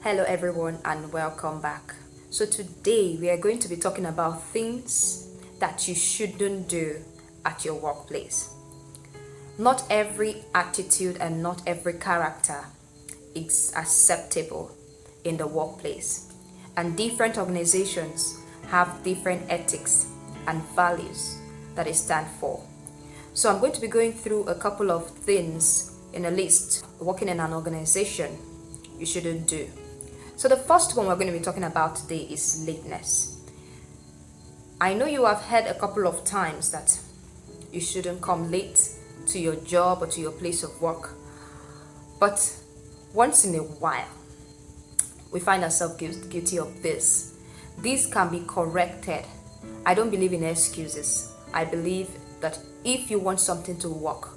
Hello everyone and welcome back. So today we are going to be talking about things that you shouldn't do at your workplace. Not every attitude and not every character is acceptable in the workplace, and different organizations have different ethics and values that they stand for. So I'm going to be going through a couple of things in a list working in an organization you shouldn't do. So the first one we're going to be talking about today is lateness. I know you have heard a couple of times that you shouldn't come late to your job or to your place of work, but once in a while we find ourselves guilty of this. This can be corrected. I don't believe in excuses. I believe that if you want something to work,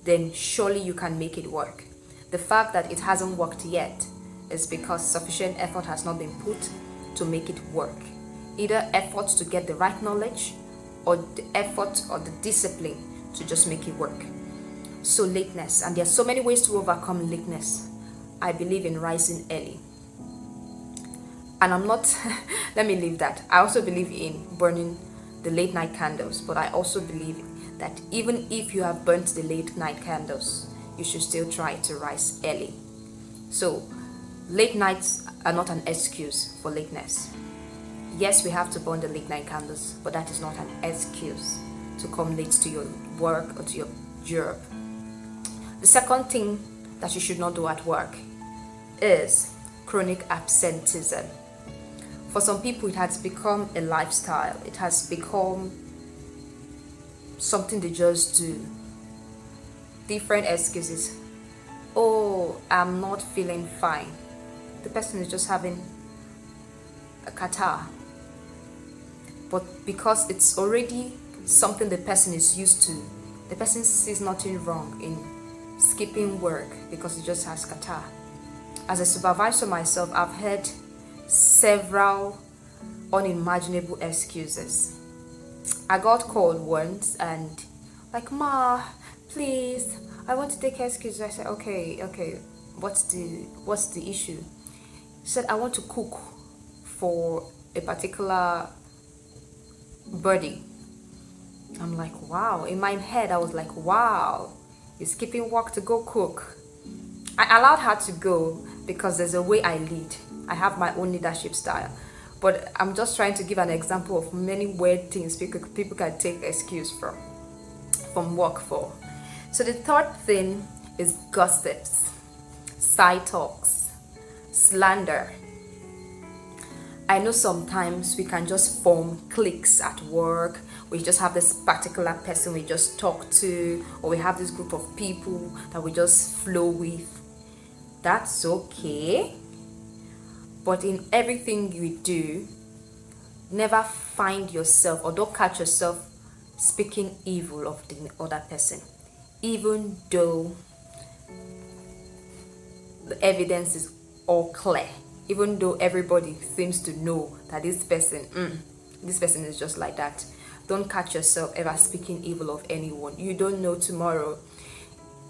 then surely you can make it work. The fact that it hasn't worked yet is because sufficient effort has not been put to make it work. Either efforts to get the right knowledge or the effort or the discipline to just make it work. So lateness, and there are so many ways to overcome lateness. I believe in rising early. And I'm not, let me leave that. I also believe in burning the late night candles, but I also believe that even if you have burnt the late night candles, you should still try to rise early. So late nights are not an excuse for lateness. Yes, we have to burn the late night candles, but that is not an excuse to come late to your work or to your job. The second thing that you should not do at work is chronic absenteeism. For some people, it has become a lifestyle. It has become something they just do. Different excuses. Oh, I'm not feeling fine. The person is just having a catarrh. But because it's already something the person is used to, the person sees nothing wrong in skipping work because he just has catarrh. As a supervisor myself, I've heard several unimaginable excuses. I got called once and like, Ma, please, I want to take excuses. I said, okay, what's the issue? She said, I want to cook for a particular birdie. I'm like, wow. In my head, I was like, wow, you're skipping work to go cook. I allowed her to go because there's a way I lead. I have my own leadership style. But I'm just trying to give an example of many weird things people can take excuse from work for. So the third thing is gossips, side talks, slander. I know sometimes we can just form cliques at work. We just have this particular person we just talk to, or we have this group of people that we just flow with. That's okay. But in everything you do, never find yourself or don't catch yourself speaking evil of the other person, even though the evidence is all clear, even though everybody seems to know that this person is just like that. Don't catch yourself ever speaking evil of anyone. You don't know tomorrow,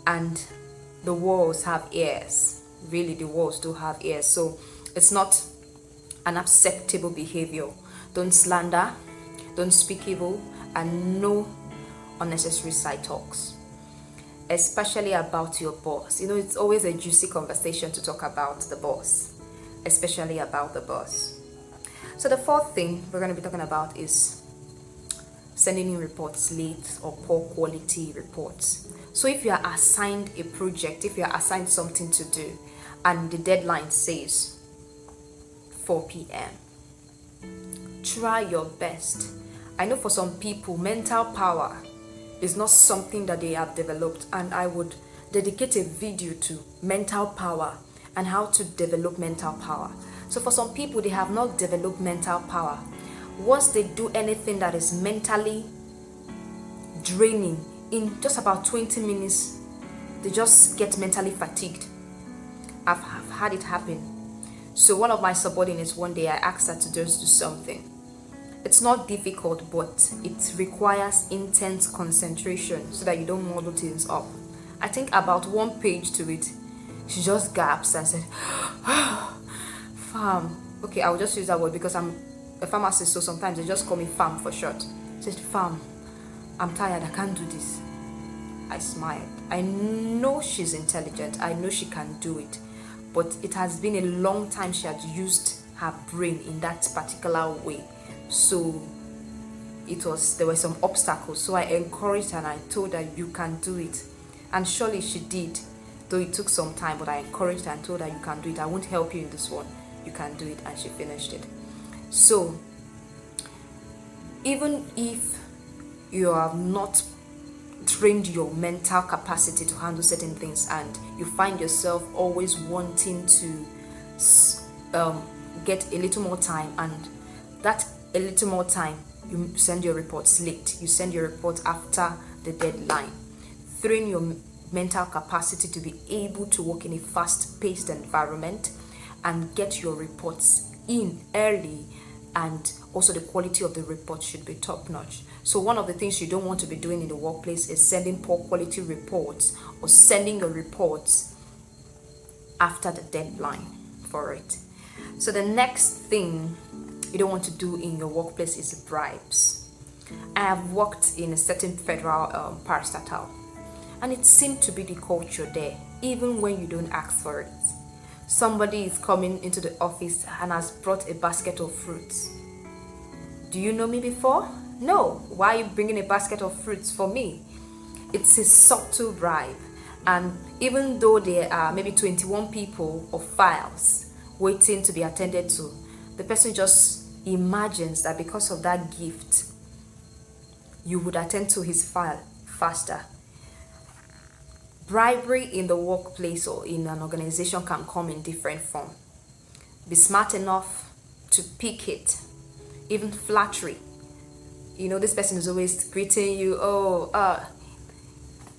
and the walls have ears. Really, the walls do have ears. So it's not an acceptable behavior. Don't slander, don't speak evil, and no unnecessary side talks, especially about your boss. You know, it's always a juicy conversation to talk about the boss, especially about the boss. So the fourth thing we're going to be talking about is sending in reports late or poor quality reports. So if you are assigned a project, if you are assigned something to do, and the deadline says 4 p.m., try your best. I know for some people, mental power is not something that they have developed, and I would dedicate a video to mental power and how to develop mental power. So for some people, they have not developed mental power. Once they do anything that is mentally draining, in just about 20 minutes, they just get mentally fatigued. I've had it happen. So one of my subordinates, one day I asked her to just do something. It's not difficult, but it requires intense concentration so that you don't muddle things up. I think about one page to it, she just gasped and said, farm. Okay, I'll just use that word because I'm a pharmacist, so sometimes they just call me farm for short. She said, farm, I'm tired, I can't do this. I smiled. I know she's intelligent. I know she can do it. But it has been a long time she had used her brain in that particular way. So there were some obstacles. So I encouraged her and I told her, you can do it. And surely she did. Though it took some time, but I encouraged her and told her, you can do it. I won't help you in this one. You can do it. And she finished it. So even if you have not trained your mental capacity to handle certain things and you find yourself always wanting to get a little more time, and that a little more time, you send your reports late, you send your reports after the deadline. Train your mental capacity to be able to work in a fast-paced environment and get your reports in early, and also the quality of the report should be top-notch. So one of the things you don't want to be doing in the workplace is sending poor quality reports or sending your reports after the deadline for it. So the next thing you don't want to do in your workplace is bribes. I have worked in a certain federal parastatal, and it seemed to be the culture there, even when you don't ask for it. Somebody is coming into the office and has brought a basket of fruits. Do you know me before? No. Why are you bringing a basket of fruits for me? It's a subtle bribe. And even though there are maybe 21 people or files waiting to be attended to, the person just imagines that because of that gift, you would attend to his file faster. Bribery in the workplace or in an organization can come in different form. Be smart enough to pick it. Even flattery. You know, this person is always greeting you.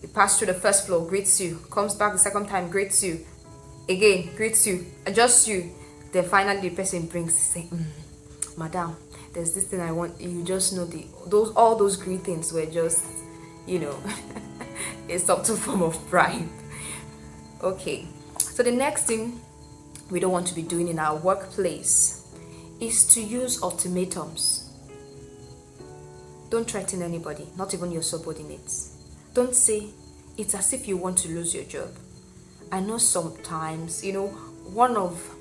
You pass through the first floor, greets you. Comes back the second time, greets you. Again, greets you. Adjusts you. Then finally the person brings, say, madam, there's this thing I want. You just know all those greetings were just, a subtle form of bribe. Okay, so the next thing we don't want to be doing in our workplace is to use ultimatums. Don't threaten anybody, not even your subordinates. Don't say it's as if you want to lose your job. I know sometimes, one of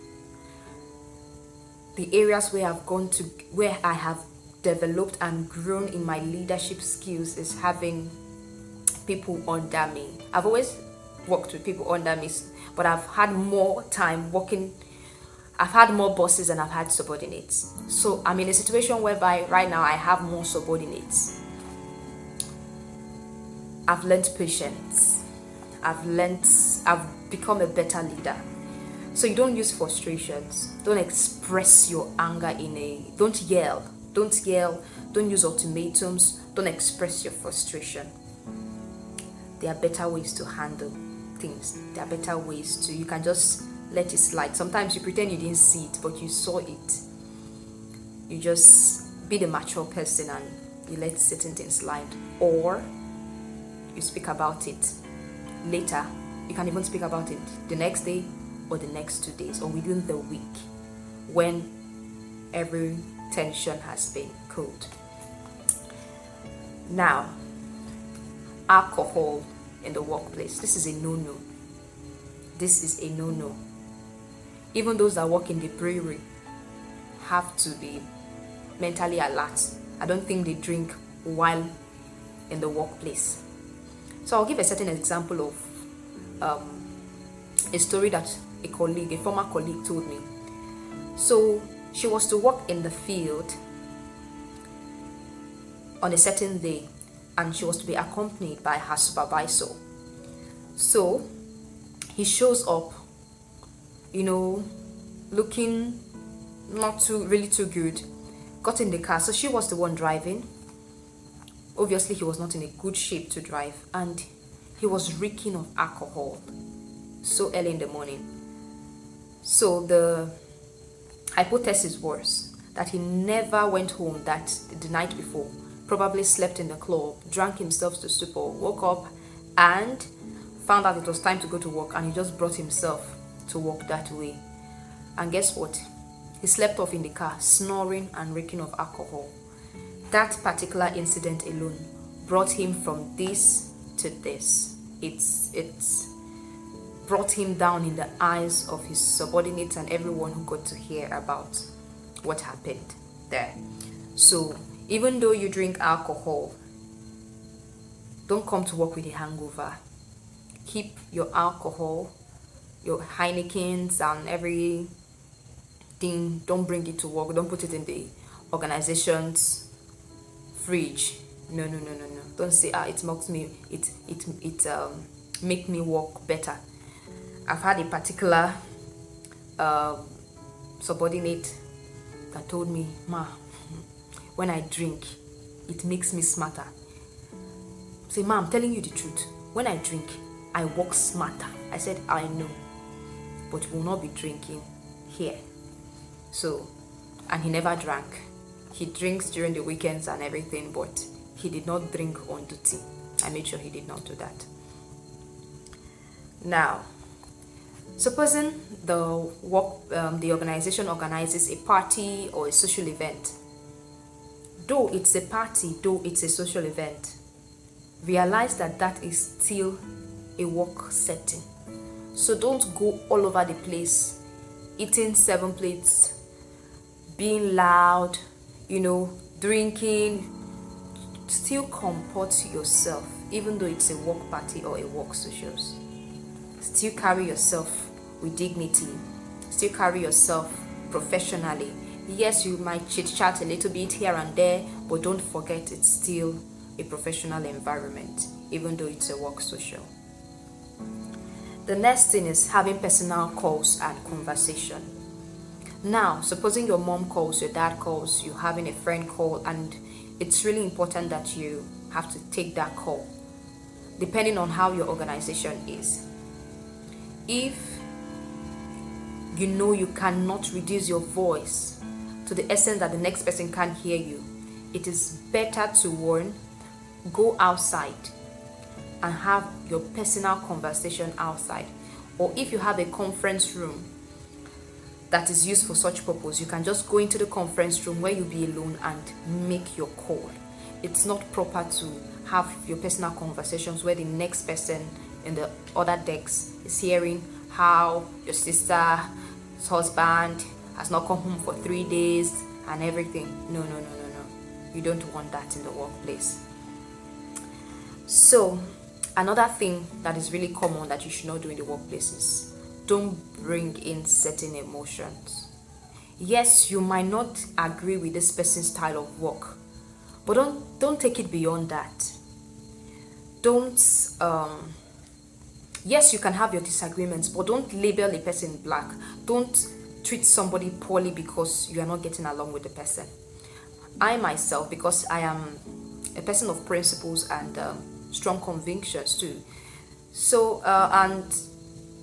the areas where I have developed and grown in my leadership skills is having people under me. I've always worked with people under me, but I've had more time working. I've had more bosses than I've had subordinates. So I'm in a situation whereby right now I have more subordinates. I've learned patience. I've become a better leader. So you don't use frustrations. Don't express your anger don't yell. Don't use ultimatums. Don't express your frustration. There are better ways to handle things. There are better ways you can just let it slide. Sometimes you pretend you didn't see it, but you saw it. You just be the mature person and you let certain things slide. Or you speak about it later. You can even speak about it the next day or the next 2 days or within the week when every tension has been cooled. Now, alcohol in the workplace. This is a no-no. This is a no-no. Even those that work in the brewery have to be mentally alert. I don't think they drink while in the workplace. So I'll give a certain example of a story that a former colleague told me. So she was to work in the field on a certain day, and she was to be accompanied by her supervisor. So he shows up, looking not really too good, got in the car. So she was the one driving. Obviously he was not in a good shape to drive, and he was reeking of alcohol so early in the morning. So the hypothesis was that he never went home the night before, probably slept in the club, drank himself to stupor, woke up and found out it was time to go to work, and he just brought himself to work that way. And guess what? He slept off in the car, snoring and reeking of alcohol. That particular incident alone brought him from this to this. It's brought him down in the eyes of his subordinates and everyone who got to hear about what happened there. So even though you drink alcohol, don't come to work with a hangover. Keep your alcohol, your Heinekens and everything, don't bring it to work. Don't put it in the organization's fridge. No. Don't say, it makes me, it make me work better. I've had a particular subordinate that told me, Ma, when I drink, it makes me smarter. Say, Ma, I'm telling you the truth. When I drink, I work smarter. I said, I know, but will not be drinking here. So, and he never drank. He drinks during the weekends and everything, but he did not drink on duty. I made sure he did not do that. Now, supposing the organization organizes a party or a social event, though it's a party, though it's a social event, realize that that is still a work setting. So don't go all over the place, eating 7 plates, being loud, drinking. Still comport yourself, even though it's a work party or a work socials. Still carry yourself with dignity. Still carry yourself professionally. Yes, you might chit-chat a little bit here and there, but don't forget it's still a professional environment, even though it's a work social. The next thing is having personal calls and conversation. Now, supposing your mom calls, your dad calls, you're having a friend call, and it's really important that you have to take that call, depending on how your organization is. If you know you cannot reduce your voice to the extent that the next person can't hear you, it is better to go outside and have your personal conversation outside. Or if you have a conference room that is used for such purpose, you can just go into the conference room where you'll be alone and make your call. It's not proper to have your personal conversations where the next person in the other decks is hearing how your sister's husband has not come home for 3 days and everything. No. You don't want that in the workplace. So, another thing that is really common that you should not do in the workplace is don't bring in certain emotions. Yes, you might not agree with this person's style of work, but don't take it beyond that. Yes, you can have your disagreements, but don't label a person black. Don't treat somebody poorly because you are not getting along with the person. I myself, because I am a person of principles and strong convictions too. So, and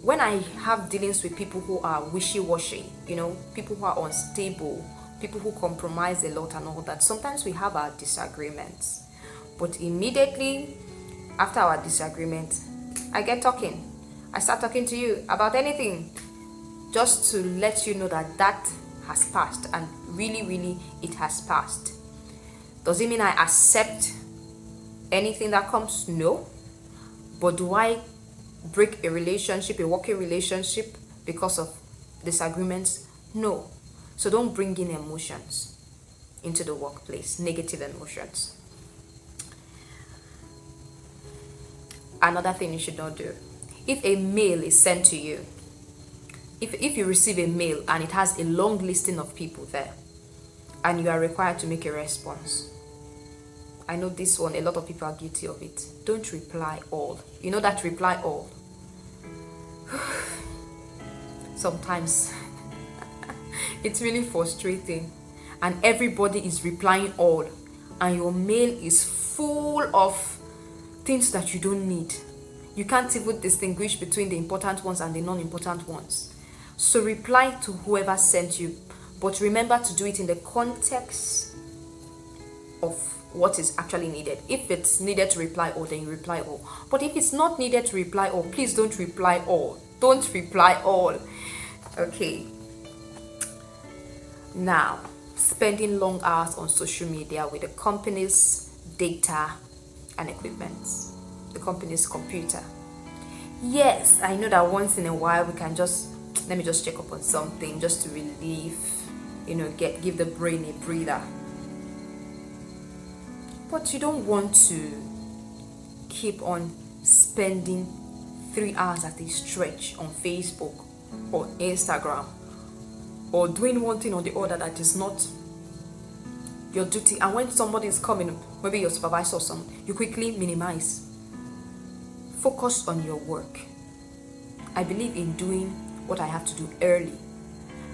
when I have dealings with people who are wishy-washy, people who are unstable, people who compromise a lot and all that, sometimes we have our disagreements. But immediately after our disagreement, I get talking. I start talking to you about anything, just to let you know that has passed, and really, it has passed. Does it mean I accept anything that comes? No. But do I break a relationship, a working relationship, because of disagreements? No. So don't bring in emotions into the workplace, negative emotions. Another thing you should not do. If a mail is sent to you, if you receive a mail and it has a long listing of people there, and you are required to make a response, I know this one, a lot of people are guilty of it. Don't reply all. You know that reply all? Sometimes it's really frustrating, and everybody is replying all, and your mail is full of things that you don't need. You can't even distinguish between the important ones and the non-important ones. So reply to whoever sent you, but remember to do it in the context of what is actually needed. If it's needed to reply all, then you reply all. But if it's not needed to reply all, please don't reply all. Don't reply all. Okay. Now, spending long hours on social media with the company's data and equipment, the company's computer. Yes, I know that once in a while we can just, let me just check up on something just to relieve, give the brain a breather. But you don't want to keep on spending 3 hours at a stretch on Facebook or Instagram, or doing one thing or the other that is not your duty. And when somebody is coming, maybe your supervisor or something, you quickly minimize. Focus on your work. I believe in doing what I have to do early.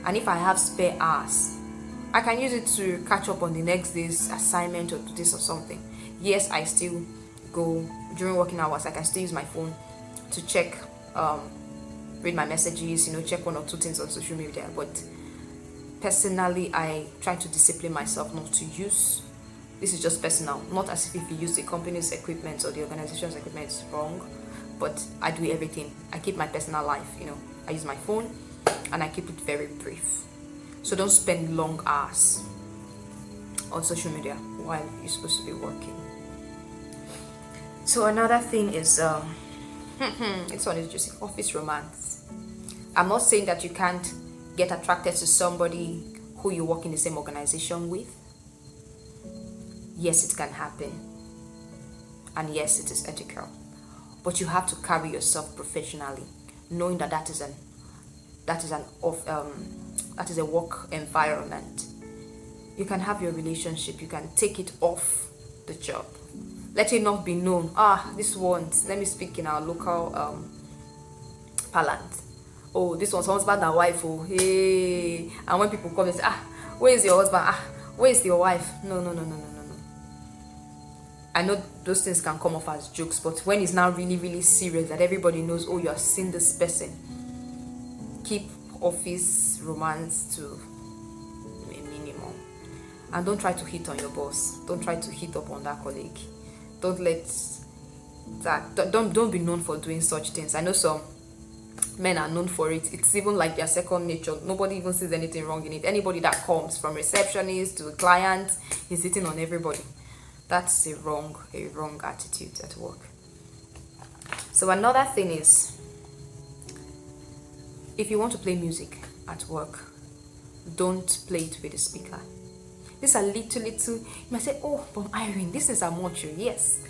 And if I have spare hours, I can use it to catch up on the next day's assignment or this or something. Yes, I still go during working hours. I can still use my phone to check, read my messages, check 1 or 2 things on social media. But personally, I try to discipline myself not to use. This is just personal, not as if you use the company's equipment or the organization's equipment is wrong, but I do everything. I keep my personal life, I use my phone and I keep it very brief. So don't spend long hours on social media while you're supposed to be working. So another thing is, this one is just office romance. I'm not saying that you can't get attracted to somebody who you work in the same organization with. Yes, it can happen, and yes, it is ethical, but you have to carry yourself professionally, knowing that is a work environment. You can have your relationship, you can take it off the job. Let it not be known, this one's, let me speak in our local parlance. Oh, this one's husband and wife, oh, hey. And when people come and say, where is your husband? Where is your wife? No. I know those things can come off as jokes, but when it's now really, really serious, that everybody knows, oh, you have seen this person, keep office romance to a minimum. And don't try to hit on your boss. Don't try to hit up on that colleague. Don't be known for doing such things. I know some men are known for it. It's even like their second nature. Nobody even sees anything wrong in it. Anybody that comes, from receptionist to client, is hitting on everybody. That's a wrong attitude at work. So another thing is, if you want to play music at work, don't play it with a speaker. These are little, you might say, oh, but Irene, this is a mature. Yes,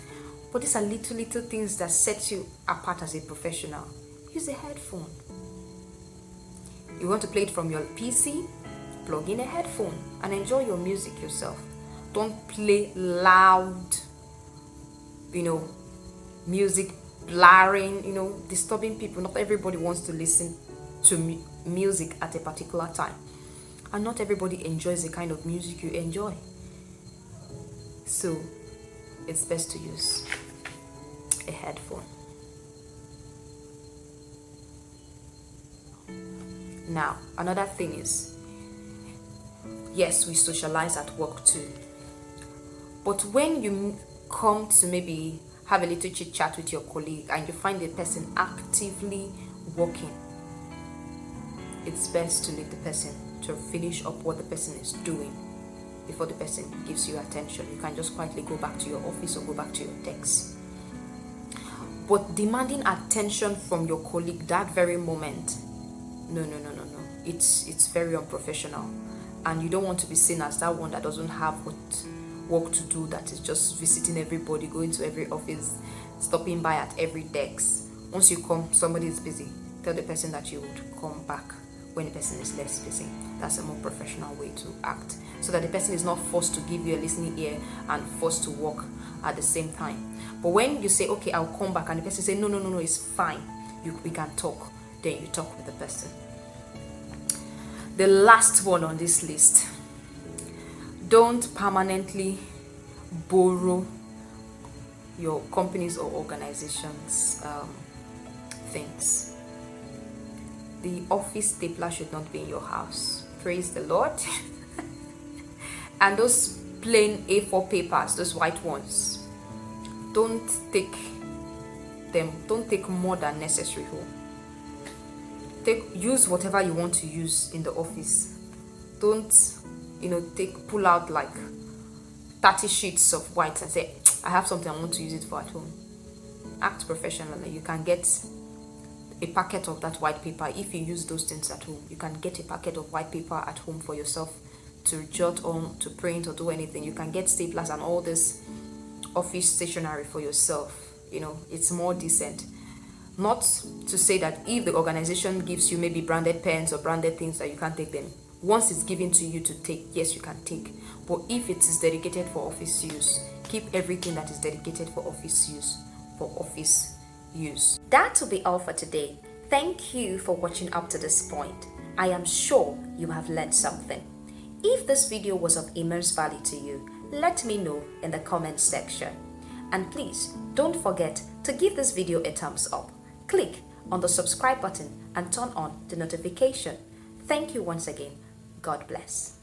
but these are little things that set you apart as a professional. Use a headphone. You want to play it from your PC? Plug in a headphone and enjoy your music yourself. Don't play loud, music blaring, disturbing people. Not everybody wants to listen to music at a particular time. And not everybody enjoys the kind of music you enjoy. So, it's best to use a headphone. Now, another thing is, yes, we socialize at work too. But when you come to maybe have a little chit chat with your colleague and you find the person actively working, it's best to leave the person to finish up what the person is doing before the person gives you attention. You can just quietly go back to your office or go back to your desk. But demanding attention from your colleague that very moment, no. It's very unprofessional. And you don't want to be seen as that one that doesn't have what work to do, that is just visiting everybody, going to every office, stopping by at every desk. Once you come, somebody is busy. Tell the person that you would come back when the person is less busy. That's a more professional way to act, so that the person is not forced to give you a listening ear and forced to work at the same time. But when you say, okay, I'll come back, and the person say, no, it's fine, we can talk, then you talk with the person. The last one on this list, don't permanently borrow your company's or organization's things. The office stapler should not be in your house. Praise the Lord. And those plain A4 papers, those white ones, don't take them. Don't take more than necessary home. Use whatever you want to use in the office. Don't, pull out like 30 sheets of white and say, I have something I want to use it for at home. Act professionally. You can get a packet of that white paper. If you use those things at home, you can get a packet of white paper at home for yourself to jot on, to print, or do anything. You can get staplers and all this office stationery for yourself. It's more decent. Not to say that if the organization gives you maybe branded pens or branded things, that you can't take them. Once it's given to you to take, yes, you can take. But if it is dedicated for office use, keep everything that is dedicated for office use. That will be all for today. Thank you for watching up to this point. I am sure you have learned something. If this video was of immense value to you, let me know in the comments section. And please don't forget to give this video a thumbs up. Click on the subscribe button and turn on the notification. Thank you once again. God bless.